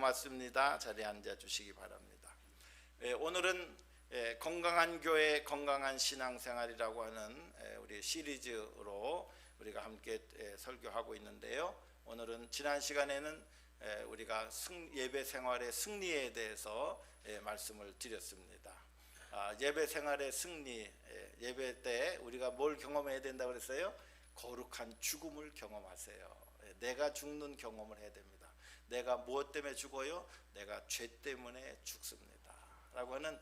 고맙습니다. 자리에 앉아 주시기 바랍니다. 오늘은 건강한 교회 건강한 신앙생활이라고 하는 우리 시리즈로 우리가 함께 설교하고 있는데요. 오늘은 지난 시간에는 우리가 예배 생활의 승리에 대해서 말씀을 드렸습니다. 예배 생활의 승리, 예배 때 우리가 뭘 경험해야 된다고 그랬어요? 거룩한 죽음을 경험하세요. 내가 죽는 경험을 해야 됩니다. 내가 무엇 때문에 죽어요? 내가 죄 때문에 죽습니다 라고 하는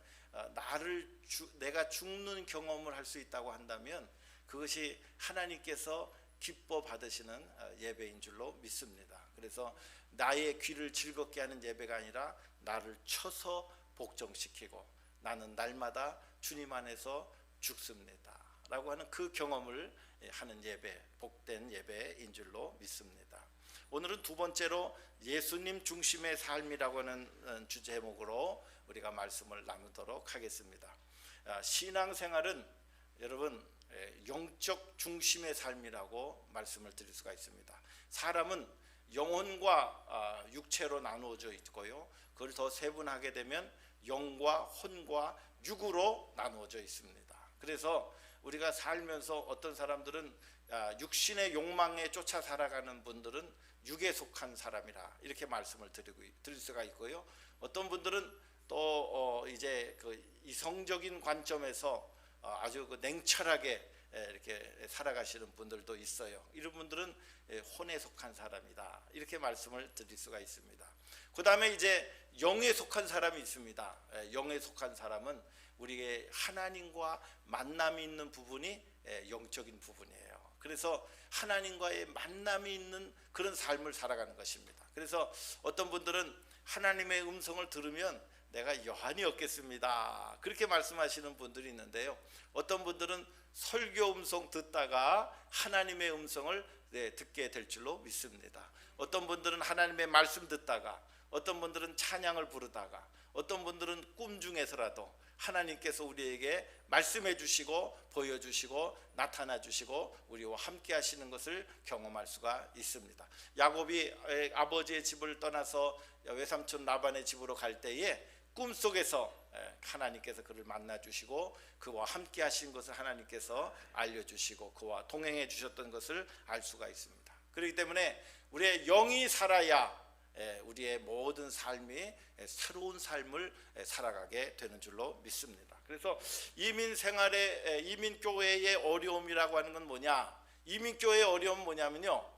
내가 죽는 경험을 할 수 있다고 한다면 그것이 하나님께서 기뻐 받으시는 예배인 줄로 믿습니다. 그래서 나의 귀를 즐겁게 하는 예배가 아니라 나를 쳐서 복종시키고 나는 날마다 주님 안에서 죽습니다 라고 하는 그 경험을 하는 예배, 복된 예배인 줄로 믿습니다. 오늘은 두 번째로 예수님 중심의 삶이라고 하는 주제목으로 우리가 말씀을 나누도록 하겠습니다. 신앙생활은 여러분 영적 중심의 삶이라고 말씀을 드릴 수가 있습니다. 사람은 영혼과 육체로 나누어져 있고요. 그걸 더 세분하게 되면 영과 혼과 육으로 나누어져 있습니다. 그래서 우리가 살면서 어떤 사람들은 육신의 욕망에 쫓아 살아가는 분들은 육에 속한 사람이라 이렇게 말씀을 드릴 수가 있고요. 어떤 분들은 또 이제 그 이성적인 관점에서 아주 냉철하게 이렇게 살아가시는 분들도 있어요. 이런 분들은 혼에 속한 사람이다 이렇게 말씀을 드릴 수가 있습니다. 그 다음에 이제 영에 속한 사람이 있습니다. 영에 속한 사람은 우리의 하나님과 만남이 있는 부분이 영적인 부분이에요. 그래서 하나님과의 만남이 있는 그런 삶을 살아가는 것입니다. 그래서 어떤 분들은 하나님의 음성을 들으면 내가 여한이 없겠습니다 그렇게 말씀하시는 분들이 있는데요. 어떤 분들은 설교 음성 듣다가 하나님의 음성을 듣게 될 줄로 믿습니다. 어떤 분들은 하나님의 말씀 듣다가, 어떤 분들은 찬양을 부르다가, 어떤 분들은 꿈 중에서라도 하나님께서 우리에게 말씀해 주시고 보여주시고 나타나 주시고 우리와 함께 하시는 것을 경험할 수가 있습니다. 야곱이 아버지의 집을 떠나서 외삼촌 라반의 집으로 갈 때에 꿈속에서 하나님께서 그를 만나 주시고 그와 함께 하신 것을 하나님께서 알려주시고 그와 동행해 주셨던 것을 알 수가 있습니다. 그렇기 때문에 우리의 영이 살아야 우리의 모든 삶이 새로운 삶을 살아가게 되는 줄로 믿습니다. 그래서 이민교회의 어려움이라고 하는 건 뭐냐? 이민교회의 어려움은 뭐냐면요,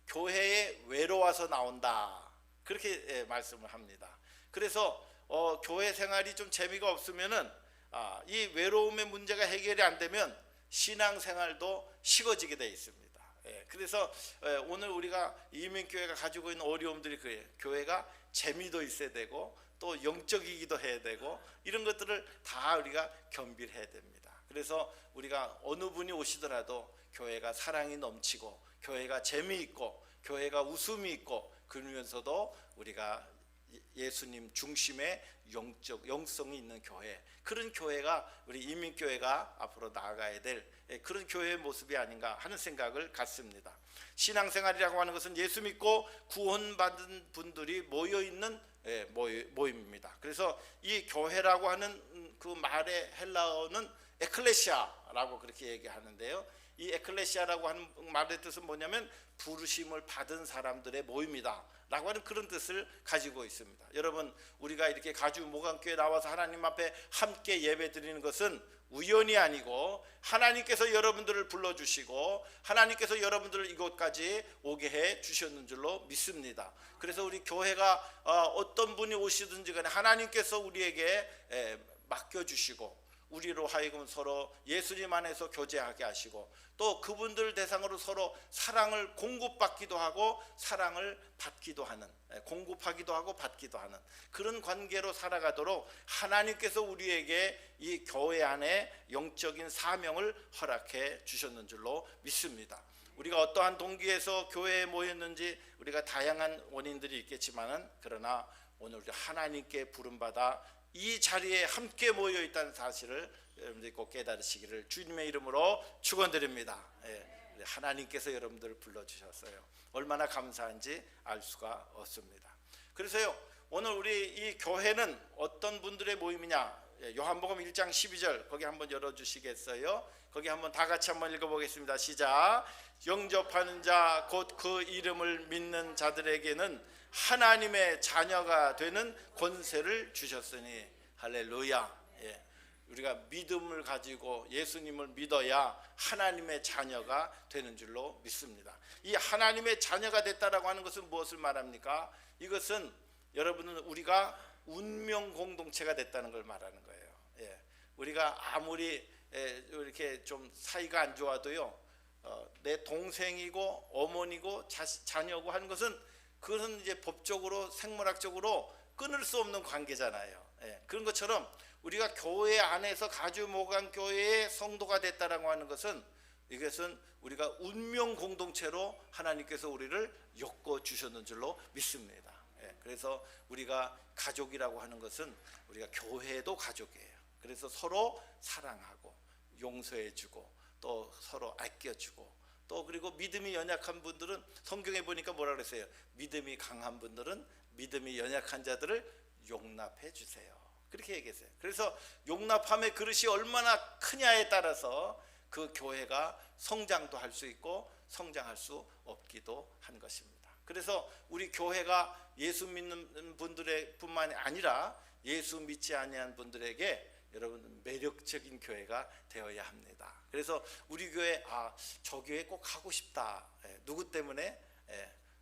교회에 외로워서 나온다 그렇게 말씀을 합니다. 그래서 교회 생활이 좀 재미가 없으면은 이 외로움의 문제가 해결이 안 되면 신앙생활도 식어지게 되어 있습니다. 그래서 오늘 우리가 이민교회가 가지고 있는 어려움들이 그래요. 교회가 재미도 있어야 되고 또 영적이기도 해야 되고 이런 것들을 다 우리가 겸비해야 됩니다. 그래서 우리가 어느 분이 오시더라도 교회가 사랑이 넘치고 교회가 재미있고 교회가 웃음이 있고 그러면서도 우리가 예수님 중심의 영성이 있는 교회, 그런 교회가 우리 이민교회가 앞으로 나아가야 될 그런 교회의 모습이 아닌가 하는 생각을 갖습니다. 신앙생활이라고 하는 것은 예수 믿고 구원받은 분들이 모여있는 모임입니다. 그래서 이 교회라고 하는 그 말의 헬라어는 에클레시아라고 그렇게 얘기하는데요. 이 에클레시아라고 하는 말의 뜻은 뭐냐면 부르심을 받은 사람들의 모임이다 라고 하는 그런 뜻을 가지고 있습니다. 여러분, 우리가 이렇게 가주 모강교회 나와서 하나님 앞에 함께 예배 드리는 것은 우연이 아니고 하나님께서 여러분들을 불러주시고 하나님께서 여러분들을 이곳까지 오게 해 주셨는 줄로 믿습니다. 그래서 우리 교회가 어떤 분이 오시든지 간에 하나님께서 우리에게 맡겨주시고 우리로 하여금 서로 예수님 안에서 교제하게 하시고 또 그분들 대상으로 서로 사랑을 공급받기도 하고 사랑을 받기도 하는, 공급하기도 하고 받기도 하는 그런 관계로 살아가도록 하나님께서 우리에게 이 교회 안에 영적인 사명을 허락해 주셨는 줄로 믿습니다. 우리가 어떠한 동기에서 교회에 모였는지 우리가 다양한 원인들이 있겠지만은 그러나 오늘 우리 하나님께 부름받아 이 자리에 함께 모여 있다는 사실을 여러분들이 꼭 깨달으시기를 주님의 이름으로 축원드립니다. 하나님께서 여러분들을 불러주셨어요. 얼마나 감사한지 알 수가 없습니다. 그래서요, 오늘 우리 이 교회는 어떤 분들의 모임이냐? 요한복음 1장 12절 거기 한번 열어주시겠어요? 거기 한번 다 같이 한번 읽어보겠습니다. 시작. 영접하는 자 곧 그 이름을 믿는 자들에게는 하나님의 자녀가 되는 권세를 주셨으니. 할렐루야. 우리가 믿음을 가지고 예수님을 믿어야 하나님의 자녀가 되는 줄로 믿습니다. 이 하나님의 자녀가 됐다라고 하는 것은 무엇을 말합니까? 이것은 여러분은 우리가 운명 공동체가 됐다는 걸 말하는 거예요. 우리가 아무리 이렇게 좀 사이가 안 좋아도요, 내 동생이고 어머니고 자녀고 하는 것은 그것은 이제 법적으로 생물학적으로 끊을 수 없는 관계잖아요. 그런 것처럼 우리가 교회 안에서 가주목한 교회의 성도가 됐다라고 하는 것은 이것은 우리가 운명 공동체로 하나님께서 우리를 엮어 주셨는 줄로 믿습니다. 그래서 우리가 가족이라고 하는 것은 우리가 교회도 가족이에요. 그래서 서로 사랑하고 용서해주고 또 서로 아껴주고 또 그리고 믿음이 연약한 분들은 성경에 보니까 뭐라 그랬어요? 믿음이 강한 분들은 믿음이 연약한 자들을 용납해 주세요. 그렇게 얘기했어요. 그래서 용납함의 그릇이 얼마나 크냐에 따라서 그 교회가 성장도 할 수 있고 성장할 수 없기도 한 것입니다. 그래서 우리 교회가 예수 믿는 분들의 뿐만이 아니라 예수 믿지 아니한 분들에게 여러분 매력적인 교회가 되어야 합니다. 그래서 우리 교회 저 교회 꼭 가고 싶다. 누구 때문에?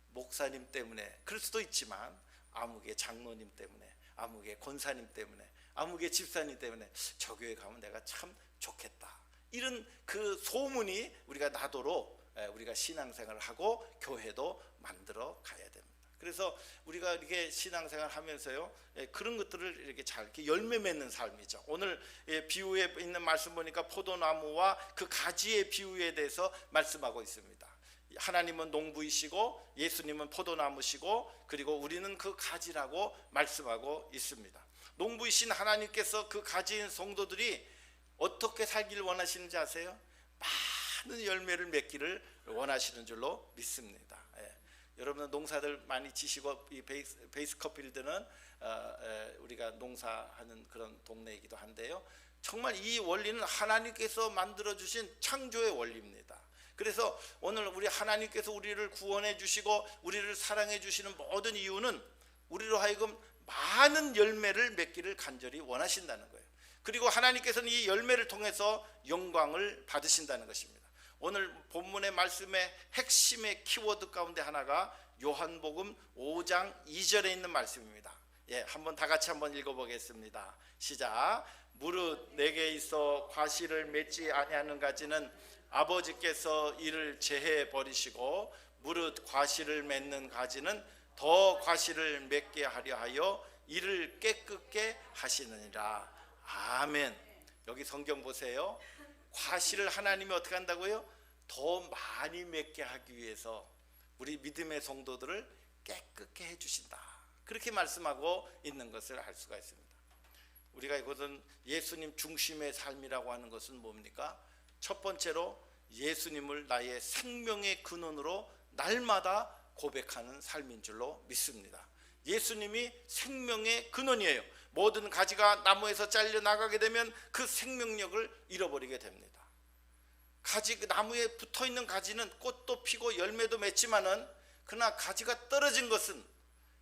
목사님 때문에 그럴 수도 있지만 아무개 장로님 때문에 아무개 권사님 때문에 아무개 집사님 때문에 저 교회 가면 내가 참 좋겠다. 이런 그 소문이 우리가 나도록 우리가 신앙생활을 하고 교회도 만들어 가야 됩니다. 그래서 우리가 이렇게 신앙생활 하면서요, 그런 것들을 이렇게 잘 이렇게 열매 맺는 삶이죠. 오늘 비유에 있는 말씀 보니까 포도나무와 그 가지의 비유에 대해서 말씀하고 있습니다. 하나님은 농부이시고 예수님은 포도나무시고 그리고 우리는 그 가지라고 말씀하고 있습니다. 농부이신 하나님께서 그 가지인 성도들이 어떻게 살기를 원하시는지 아세요? 많은 열매를 맺기를 원하시는 줄로 믿습니다. 여러분은 농사들 많이 지시고 이 베이스커필드는 우리가 농사하는 그런 동네이기도 한데요, 정말 이 원리는 하나님께서 만들어주신 창조의 원리입니다. 그래서 오늘 우리 하나님께서 우리를 구원해 주시고 우리를 사랑해 주시는 모든 이유는 우리로 하여금 많은 열매를 맺기를 간절히 원하신다는 거예요. 그리고 하나님께서는 이 열매를 통해서 영광을 받으신다는 것입니다. 오늘 본문의 말씀의 핵심의 키워드 가운데 하나가 요한복음 5장 2절에 있는 말씀입니다. 한번 다 같이 한번 읽어보겠습니다. 시작. 무릇 내게 있어 과실을 맺지 아니하는 가지는 아버지께서 이를 제해 버리시고 무릇 과실을 맺는 가지는 더 과실을 맺게 하려 하여 이를 깨끗게 하시느니라. 아멘. 여기 성경 보세요. 과실을 하나님이 어떻게 한다고요? 더 많이 맺게 하기 위해서 우리 믿음의 성도들을 깨끗게 해주신다. 그렇게 말씀하고 있는 것을 알 수가 있습니다. 우리가 이것은 예수님 중심의 삶이라고 하는 것은 뭡니까? 첫 번째로 예수님을 나의 생명의 근원으로 날마다 고백하는 삶인 줄로 믿습니다. 예수님이 생명의 근원이에요. 모든 가지가 나무에서 잘려 나가게 되면 그 생명력을 잃어버리게 됩니다. 나무에 붙어있는 가지는 꽃도 피고 열매도 맺지만은 그러나 가지가 떨어진 것은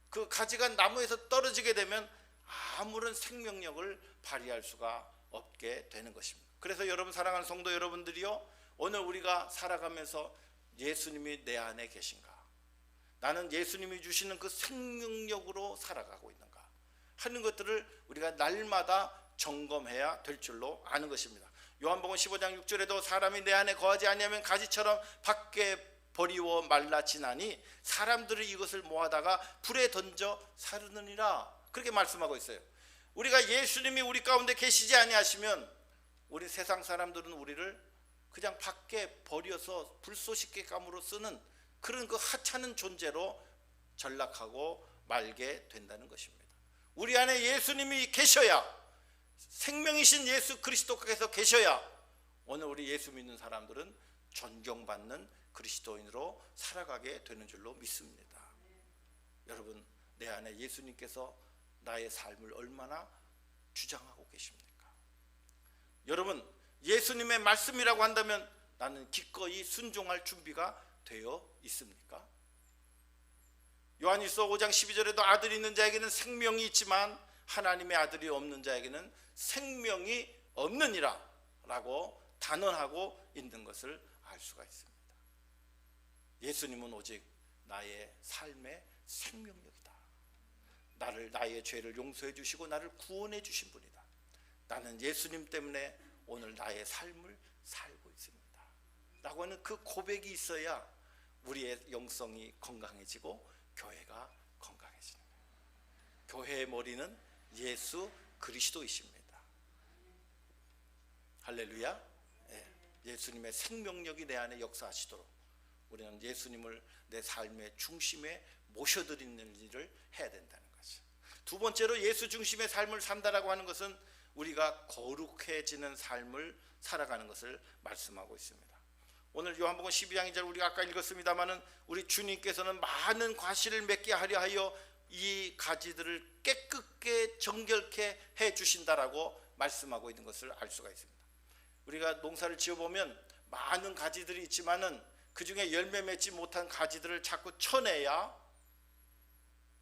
그 가지가 나무에서 떨어지게 되면 아무런 생명력을 발휘할 수가 없게 되는 것입니다. 그래서 여러분 사랑하는 성도 여러분들이요, 오늘 우리가 살아가면서 예수님이 내 안에 계신가? 나는 예수님이 주시는 그 생명력으로 살아가고 있는가 하는 것들을 우리가 날마다 점검해야 될 줄로 아는 것입니다. 요한복음 15장 6절에도 사람이 내 안에 거하지 아니하면 가지처럼 밖에 버리워 말라 지나니 사람들이 이것을 모아다가 불에 던져 사르느니라. 그렇게 말씀하고 있어요. 우리가 예수님이 우리 가운데 계시지 아니하시면 우리 세상 사람들은 우리를 그냥 밖에 버려서 불쏘시개감으로 쓰는 그런 그 하찮은 존재로 전락하고 말게 된다는 것입니다. 우리 안에 예수님이 계셔야, 생명이신 예수 그리스도께서 계셔야 오늘 우리 예수 믿는 사람들은 존경받는 그리스도인으로 살아가게 되는 줄로 믿습니다. 여러분, 내 안에 예수님께서 나의 삶을 얼마나 주장하고 계십니까? 여러분, 예수님의 말씀이라고 한다면 나는 기꺼이 순종할 준비가 되어 있습니까? 요한일서 5장 12절에도 아들이 있는 자에게는 생명이 있지만 하나님의 아들이 없는 자에게는 생명이 없느니라 라고 단언하고 있는 것을 알 수가 있습니다. 예수님은 오직 나의 삶의 생명력이다. 나의 죄를 용서해 주시고 나를 구원해 주신 분이다. 나는 예수님 때문에 오늘 나의 삶을 살고 있습니다 라고 하는 그 고백이 있어야 우리의 영성이 건강해지고 교회가 건강해지는 거예요. 교회의 머리는 예수 그리스도이십니다. 할렐루야. 예수님의 생명력이 내 안에 역사하시도록 우리는 예수님을 내 삶의 중심에 모셔드리는 일을 해야 된다는 거죠. 두 번째로 예수 중심의 삶을 산다라고 하는 것은 우리가 거룩해지는 삶을 살아가는 것을 말씀하고 있습니다. 오늘 요한복음 12장 2절 우리가 아까 읽었습니다마는 우리 주님께서는 많은 과실을 맺게 하려 하여 이 가지들을 깨끗게 정결케 해 주신다라고 말씀하고 있는 것을 알 수가 있습니다. 우리가 농사를 지어보면 많은 가지들이 있지만은 그 중에 열매 맺지 못한 가지들을 자꾸 쳐내야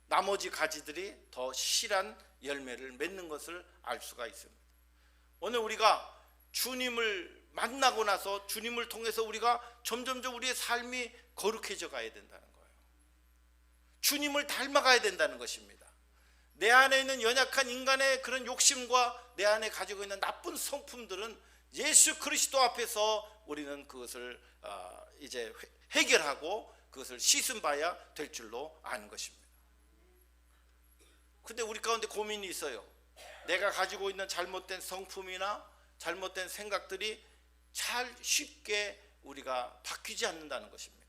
나머지 가지들이 더 실한 열매를 맺는 것을 알 수가 있습니다. 오늘 우리가 주님을 만나고 나서 주님을 통해서 우리가 점점점 우리의 삶이 거룩해져 가야 된다는 거예요. 주님을 닮아가야 된다는 것입니다. 내 안에 있는 연약한 인간의 그런 욕심과 내 안에 가지고 있는 나쁜 성품들은 예수 그리스도 앞에서 우리는 그것을 이제 해결하고 그것을 씻음 봐야 될 줄로 아는 것입니다. 근데 우리 가운데 고민이 있어요. 내가 가지고 있는 잘못된 성품이나 잘못된 생각들이 잘 쉽게 우리가 바뀌지 않는다는 것입니다.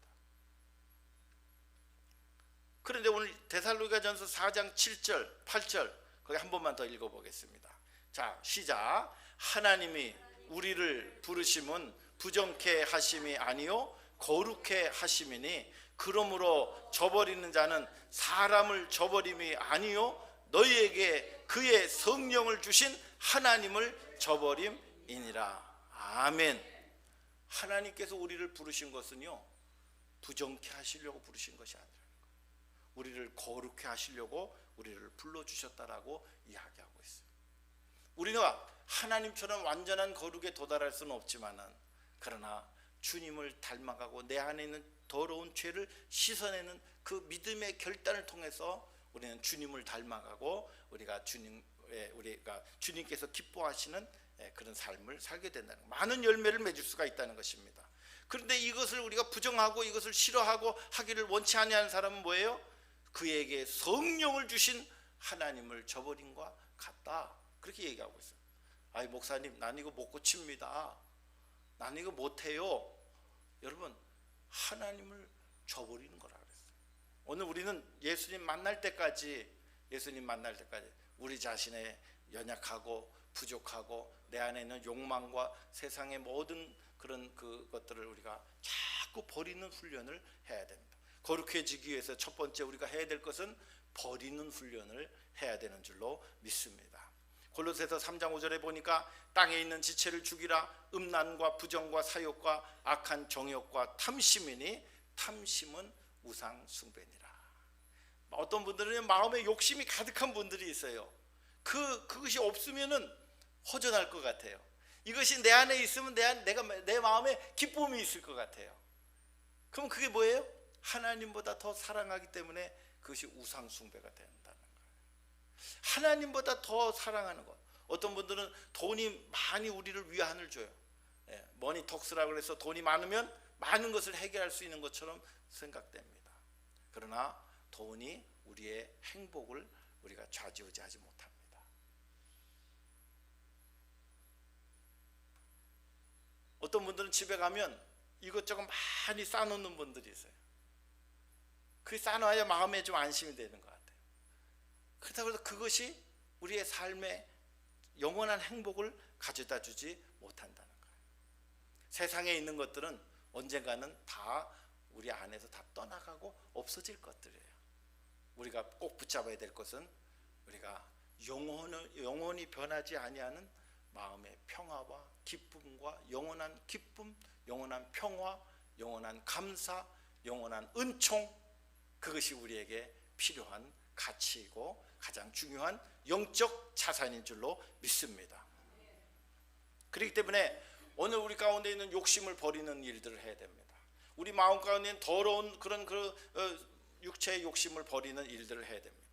그런데 오늘 데살로니가전서 4장 7절 8절 거기 한 번만 더 읽어보겠습니다. 자, 시작. 하나님이 우리를 부르심은 부정케 하심이 아니요 거룩케 하심이니 그러므로 저버리는 자는 사람을 저버림이 아니요 너희에게 그의 성령을 주신 하나님을 저버림이니라. 아멘. 하나님께서 우리를 부르신 것은요 부정케 하시려고 부르신 것이 아니라 우리를 거룩케 하시려고 우리를 불러주셨다라고 이야기하고 있어요. 우리는 하나님처럼 완전한 거룩에 도달할 수는 없지만은 그러나 주님을 닮아가고 내 안에 있는 더러운 죄를 씻어내는 그 믿음의 결단을 통해서 우리는 주님을 닮아가고 우리가 주님께서 기뻐하시는 그런 삶을 살게 된다는 많은 열매를 맺을 수가 있다는 것입니다. 그런데 이것을 우리가 부정하고 이것을 싫어하고 하기를 원치 아니하는 사람은 뭐예요? 그에게 성령을 주신 하나님을 저버림과 같다. 그렇게 얘기하고 있어요. 아이 목사님, 난 이거 못 고칩니다. 난 이거 못해요. 여러분, 하나님을 저버리는 거라 그랬어요. 오늘 우리는 예수님 만날 때까지 우리 자신의 연약하고 부족하고 내 안에 있는 욕망과 세상의 모든 그런 그것들을 우리가 자꾸 버리는 훈련을 해야 됩니다. 거룩해지기 위해서 첫 번째 우리가 해야 될 것은 버리는 훈련을 해야 되는 줄로 믿습니다. 골로새서 3장 5절에 보니까 땅에 있는 지체를 죽이라. 음란과 부정과 사욕과 악한 정욕과 탐심이니 탐심은 우상 숭배니라. 어떤 분들은 마음에 욕심이 가득한 분들이 있어요. 그것이 없으면은 허전할 것 같아요. 이것이 내 안에 있으면 내 마음에 기쁨이 있을 것 같아요. 그럼 그게 뭐예요? 하나님보다 더 사랑하기 때문에 그것이 우상 숭배가 된다는 거예요. 하나님보다 더 사랑하는 것. 어떤 분들은 돈이 많이 우리를 위안을 줘요. 머니 톡스라고 해서 돈이 많으면 많은 것을 해결할 수 있는 것처럼 생각됩니다. 그러나 돈이 우리의 행복을 우리가 좌지우지하지 못합니다. 어떤 분들은 집에 가면 이것저것 많이 쌓아놓는 분들이 있어요. 그 쌓아놔야 마음에 좀 안심이 되는 것 같아요. 그렇다고 해서 그것이 우리의 삶에 영원한 행복을 가져다 주지 못한다는 거예요. 세상에 있는 것들은 언젠가는 다 우리 안에서 다 떠나가고 없어질 것들이에요. 우리가 꼭 붙잡아야 될 것은 우리가 영원히 변하지 아니하는 마음의 평화와 기쁨과 영원한 기쁨, 영원한 평화, 영원한 감사, 영원한 은총, 그것이 우리에게 필요한 가치이고 가장 중요한 영적 자산인 줄로 믿습니다. 그렇기 때문에 오늘 우리 가운데 있는 욕심을 버리는 일들을 해야 됩니다. 우리 마음 가운데 있는 더러운 그런 육체의 욕심을 버리는 일들을 해야 됩니다.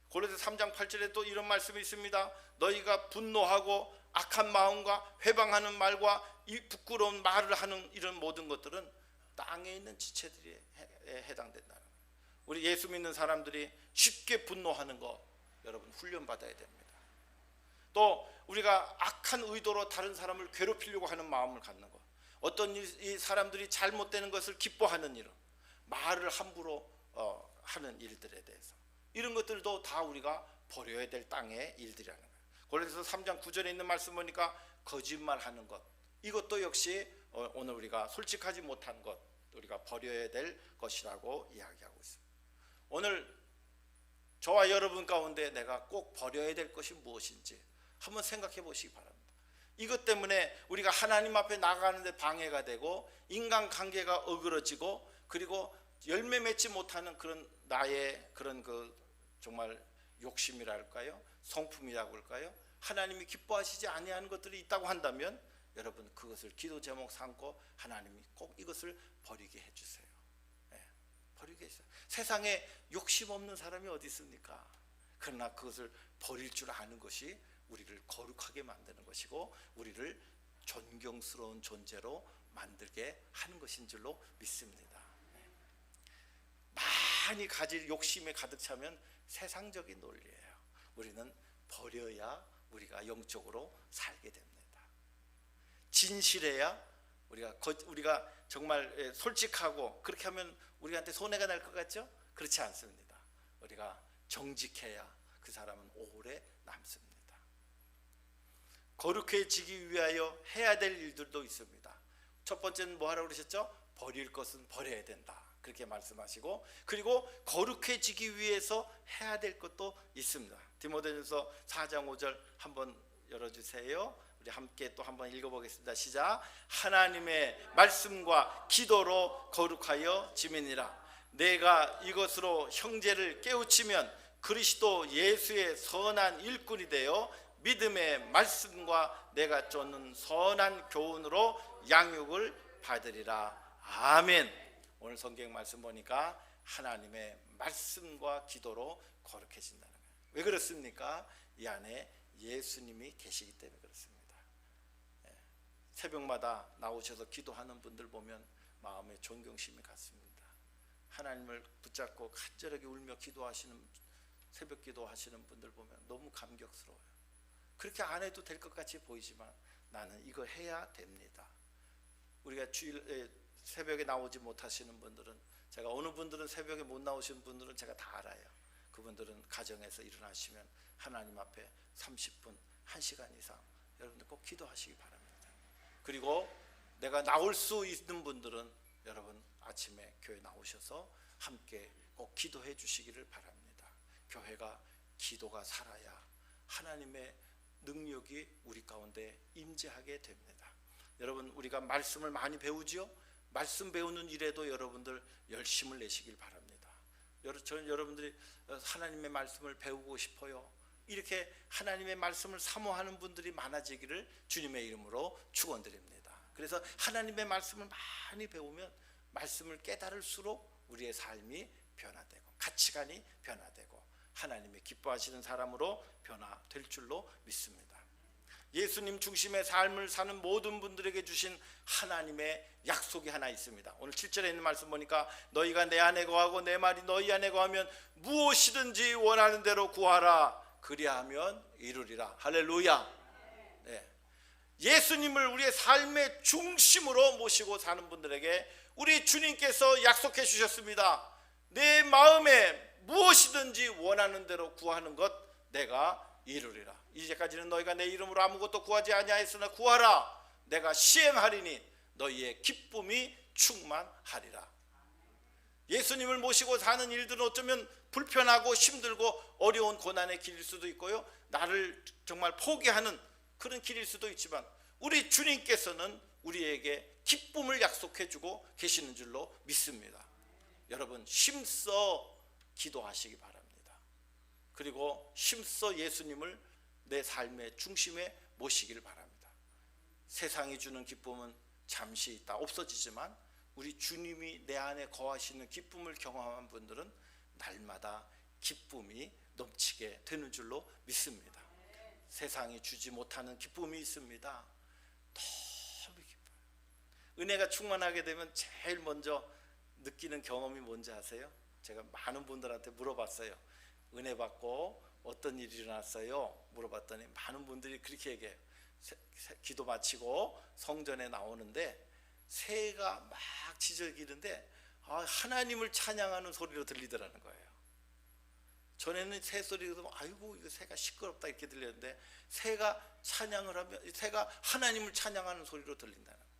고린도서 3장 8절에 또 이런 말씀이 있습니다. 너희가 분노하고 악한 마음과 회방하는 말과 이 부끄러운 말을 하는 이런 모든 것들은 땅에 있는 지체들이 해당된다는 거예요. 우리 예수 믿는 사람들이 쉽게 분노하는 거 여러분 훈련받아야 됩니다. 또 우리가 악한 의도로 다른 사람을 괴롭히려고 하는 마음을 갖는 것, 어떤 이 사람들이 잘못되는 것을 기뻐하는 일, 말을 함부로 하는 일들에 대해서 이런 것들도 다 우리가 버려야 될 땅의 일들이라는 거예요. 고린도서 3장 9절에 있는 말씀 보니까 거짓말하는 것, 이것도 역시 오늘 우리가 솔직하지 못한 것 우리가 버려야 될 것이라고 이야기하고 있습니다. 오늘 저와 여러분 가운데 내가 꼭 버려야 될 것이 무엇인지 한번 생각해 보시기 바랍니다. 이것 때문에 우리가 하나님 앞에 나가는데 방해가 되고 인간관계가 어그러지고 그리고 열매 맺지 못하는 그런 나의 그런 정말 욕심이랄까요? 성품이라고 할까요? 하나님이 기뻐하시지 아니하는 것들이 있다고 한다면 여러분 그것을 기도 제목 삼고 하나님이 꼭 이것을 버리게 해주세요. 버리게 해주세요. 세상에 욕심 없는 사람이 어디 있습니까? 그러나 그것을 버릴 줄 아는 것이 우리를 거룩하게 만드는 것이고 우리를 존경스러운 존재로 만들게 하는 것인 줄로 믿습니다. 많이 가질 욕심에 가득 차면 세상적인 논리예요. 우리는 버려야 우리가 영적으로 살게 됩니다. 진실해야 우리가 정말 솔직하고 그렇게 하면 우리한테 손해가 날 것 같죠? 그렇지 않습니다. 우리가 정직해야 그 사람은 오래 남습니다. 거룩해지기 위하여 해야 될 일들도 있습니다. 첫 번째는 뭐 하라고 그러셨죠? 버릴 것은 버려야 된다. 그렇게 말씀하시고 그리고 거룩해지기 위해서 해야 될 것도 있습니다. 디모데전서 4장 5절 한번 열어주세요. 우리 함께 또 한번 읽어보겠습니다. 시작. 하나님의 말씀과 기도로 거룩하여 지매니라. 내가 이것으로 형제를 깨우치면 그리스도 예수의 선한 일꾼이 되어 믿음의 말씀과 내가 쫓는 선한 교훈으로 양육을 받으리라. 아멘. 오늘 성경 말씀 보니까 하나님의 말씀과 기도로 거룩해진다는 거예요. 왜 그렇습니까? 이 안에 예수님이 계시기 때문에 그렇습니다. 새벽마다 나오셔서 기도하는 분들 보면 마음에 존경심이 갔습니다. 하나님을 붙잡고 간절하게 울며 기도하시는 새벽 기도하시는 분들 보면 너무 감격스러워요. 그렇게 안 해도 될 것 같이 보이지만 나는 이거 해야 됩니다. 우리가 새벽에 나오지 못하시는 분들은 제가 어느 분들은 새벽에 못 나오시는 분들은 제가 다 알아요. 그분들은 가정에서 일어나시면 하나님 앞에 30분, 1시간 이상 여러분들 꼭 기도하시기 바랍니다. 그리고 내가 나올 수 있는 분들은 여러분 아침에 교회 나오셔서 함께 꼭 기도해 주시기를 바랍니다. 교회가 기도가 살아야 하나님의 능력이 우리 가운데 임재하게 됩니다. 여러분 우리가 말씀을 많이 배우지요? 말씀 배우는 일에도 여러분들 열심을 내시길 바랍니다. 저는 여러분들이 하나님의 말씀을 배우고 싶어요. 이렇게 하나님의 말씀을 사모하는 분들이 많아지기를 주님의 이름으로 축원드립니다. 그래서 하나님의 말씀을 많이 배우면 말씀을 깨달을수록 우리의 삶이 변화되고 가치관이 변화되고 하나님이 기뻐하시는 사람으로 변화될 줄로 믿습니다. 예수님 중심의 삶을 사는 모든 분들에게 주신 하나님의 약속이 하나 있습니다. 오늘 7절에 있는 말씀 보니까 너희가 내 안에 거하고 내 말이 너희 안에 거하면 무엇이든지 원하는 대로 구하라. 그리하면 이루리라. 할렐루야. 네. 예수님을 우리의 삶의 중심으로 모시고 사는 분들에게 우리 주님께서 약속해 주셨습니다. 내 마음에 무엇이든지 원하는 대로 구하는 것 내가 이루리라. 이제까지는 너희가 내 이름으로 아무것도 구하지 아니하였으나 구하라. 내가 시행하리니 너희의 기쁨이 충만하리라. 예수님을 모시고 사는 일들은 어쩌면 불편하고 힘들고 어려운 고난의 길일 수도 있고요, 나를 정말 포기하는 그런 길일 수도 있지만 우리 주님께서는 우리에게 기쁨을 약속해 주고 계시는 줄로 믿습니다. 여러분, 힘써 기도하시기 바랍니다. 그리고 힘써 예수님을 내 삶의 중심에 모시길 바랍니다. 세상이 주는 기쁨은 잠시 있다 없어지지만 우리 주님이 내 안에 거하시는 기쁨을 경험한 분들은 날마다 기쁨이 넘치게 되는 줄로 믿습니다. 세상이 주지 못하는 기쁨이 있습니다. 너무 기뻐요. 은혜가 충만하게 되면 제일 먼저 느끼는 경험이 뭔지 아세요? 제가 많은 분들한테 물어봤어요. 은혜 받고 어떤 일이 일어났어요? 물어봤더니 많은 분들이 그렇게 얘기해요. 기도 마치고 성전에 나오는데 새가 막 지저귀는데 하나님을 찬양하는 소리로 들리더라는 거예요. 전에는 새 소리가 들으면 아이고 이거 새가 시끄럽다 이렇게 들렸는데 새가 찬양을 하면 새가 하나님을 찬양하는 소리로 들린다는 거예요.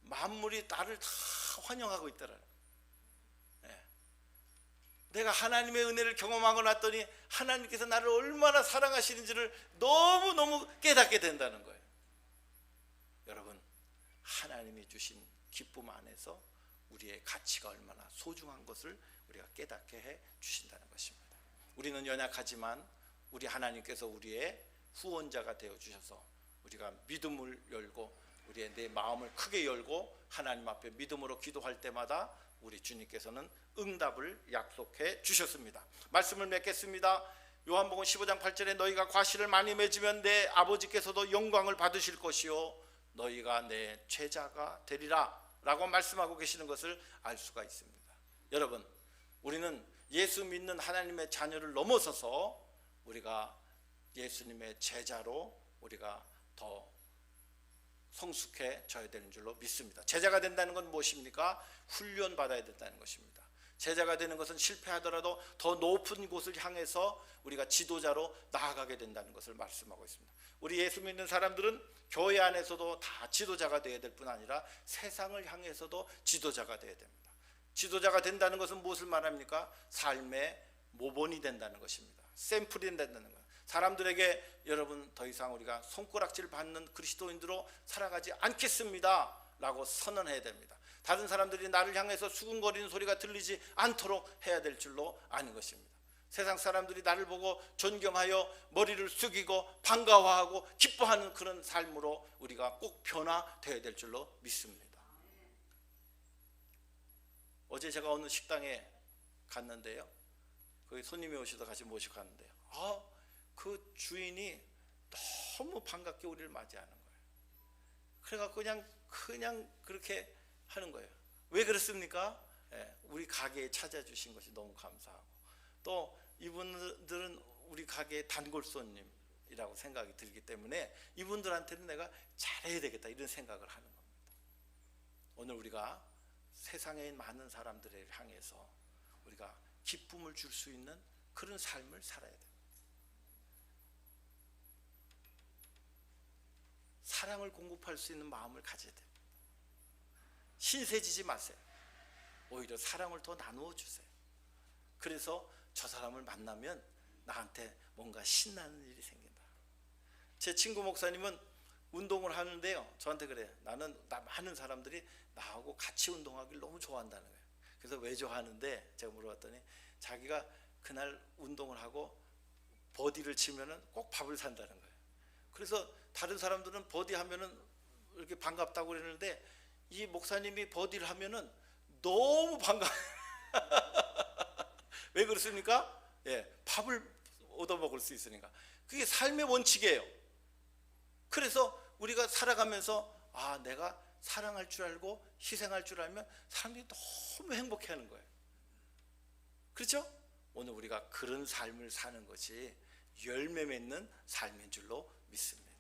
만물이 나를 다 환영하고 있더라는 거예요. 내가 하나님의 은혜를 경험하고 났더니 하나님께서 나를 얼마나 사랑하시는지를 너무너무 깨닫게 된다는 거예요. 여러분, 하나님이 주신 기쁨 안에서 우리의 가치가 얼마나 소중한 것을 우리가 깨닫게 해 주신다는 것입니다. 우리는 연약하지만 우리 하나님께서 우리의 후원자가 되어 주셔서 우리가 믿음을 열고 우리의 내 마음을 크게 열고 하나님 앞에 믿음으로 기도할 때마다 우리 주님께서는 응답을 약속해 주셨습니다. 말씀을 맺겠습니다. 요한복음 15장 8절에 너희가 과실을 많이 맺으면 내 아버지께서도 영광을 받으실 것이요 너희가 내 제자가 되리라 라고 말씀하고 계시는 것을 알 수가 있습니다. 여러분, 우리는 예수 믿는 하나님의 자녀를 넘어서서 우리가 예수님의 제자로 우리가 더 성숙해져야 되는 줄로 믿습니다. 제자가 된다는 건 무엇입니까? 훈련 받아야 된다는 것입니다. 제자가 되는 것은 실패하더라도 더 높은 곳을 향해서 우리가 지도자로 나아가게 된다는 것을 말씀하고 있습니다. 우리 예수 믿는 사람들은 교회 안에서도 다 지도자가 되어야 될 뿐 아니라 세상을 향해서도 지도자가 되어야 됩니다. 지도자가 된다는 것은 무엇을 말합니까? 삶의 모본이 된다는 것입니다. 샘플이 된다는 거예요. 사람들에게 여러분 더 이상 우리가 손가락질 받는 그리스도인으로 살아가지 않겠습니다 라고 선언해야 됩니다. 다른 사람들이 나를 향해서 수군거리는 소리가 들리지 않도록 해야 될 줄로 아는 것입니다. 세상 사람들이 나를 보고 존경하여 머리를 숙이고 반가워하고 기뻐하는 그런 삶으로 우리가 꼭 변화되어야 될 줄로 믿습니다. 어제 제가 어느 식당에 갔는데요, 거기 손님이 오셔서 같이 모시고 갔는데요, 그 주인이 너무 반갑게 우리를 맞이하는 거예요. 그래갖고 그냥 그렇게 하는 거예요. 왜 그렇습니까? 우리 가게에 찾아주신 것이 너무 감사하고 또 이분들은 우리 가게의 단골 손님이라고 생각이 들기 때문에 이분들한테는 내가 잘해야 되겠다 이런 생각을 하는 겁니다. 오늘 우리가 세상에 많은 사람들을 향해서 우리가 기쁨을 줄 수 있는 그런 삶을 살아야 됩니다. 사랑을 공급할 수 있는 마음을 가져야 됩니다. 신세지지 마세요. 오히려 사랑을 더 나누어 주세요. 그래서 저 사람을 만나면 나한테 뭔가 신나는 일이 생긴다. 제 친구 목사님은 운동을 하는데요, 저한테 그래요. 많은 사람들이 나하고 같이 운동하기를 너무 좋아한다는 거예요. 그래서 왜 좋아하는데 제가 물어봤더니 자기가 그날 운동을 하고 버디를 치면은 꼭 밥을 산다는 거예요. 그래서 다른 사람들은 버디 하면은 이렇게 반갑다고 그러는데 이 목사님이 버디를 하면은 너무 반가워요. 왜 그렇습니까? 밥을 얻어먹을 수 있으니까. 그게 삶의 원칙이에요. 그래서 우리가 살아가면서 내가 사랑할 줄 알고 희생할 줄 알면 사람들이 너무 행복해하는 거예요. 그렇죠? 오늘 우리가 그런 삶을 사는 것이 열매 맺는 삶인 줄로 믿습니다.